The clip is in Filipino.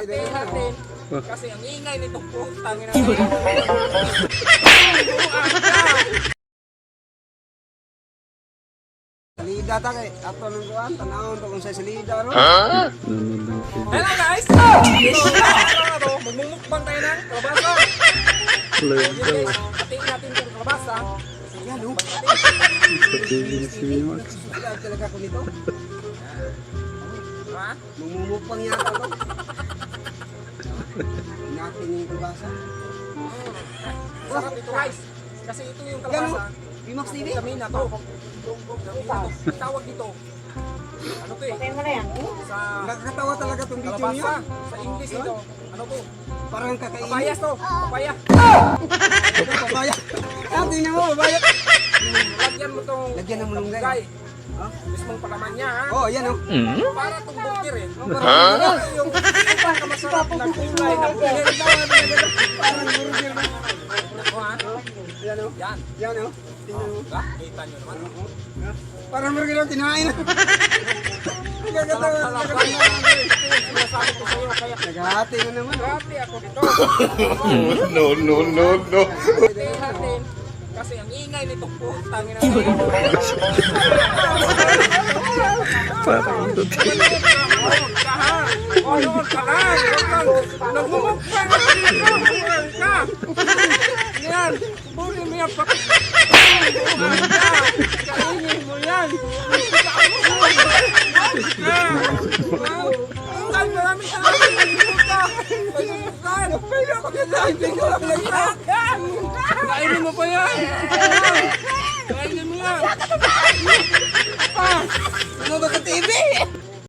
natin. Kasi ang ingay nitong putang ina. Salida ta kay ato nang kuan tanawon to kung sa salida ro. Hello guys! Ito, magmumukbang tayo ng kalabasa. Yun guys, atiin natin itong kalabasa. Yan oh. Sila talaga ko nito. Ha? Mumumukbang yata to. Natin yung kubasa. Sarap ito guys. Kasi ito yung Yan kalabasa. oh. Bimax TV. Vitamina to. Tawag dito. Ano to eh? Sa Nakakatawa talaga tong video kalabasa. niya. Sa English ito. Ano to? Parang kakainin. Papayas to. Papaya. Papaya. Ah, tingnan mo, papaya. Lagyan mo tong Lagyan ng mulunggay. mulunggay. Ha? Mismong palaman niya ha. Oh, yan oh. Para itong burger eh. Parang Yung pinakamasarap na kulay na burger. parang burger na. Ako ha. Yan oh. Yan. Yan oh. Tingnan mo. Kita nyo naman. Parang burger na kinain. Nagkakatawa. Sarap lang na. Sinasabi ko sa'yo kaya Naghahati na naman. Oh. hati ako dito. No. Hatin. Kasi ang ingay nitong putang ina. Parang ito. Ano ka lang? Nagmumukbang ka. Yan. Buli mo yan. Kainin mo yan. Ang maraming kainin mo pa yan. Kainin mo yan. Ano ba ka TV?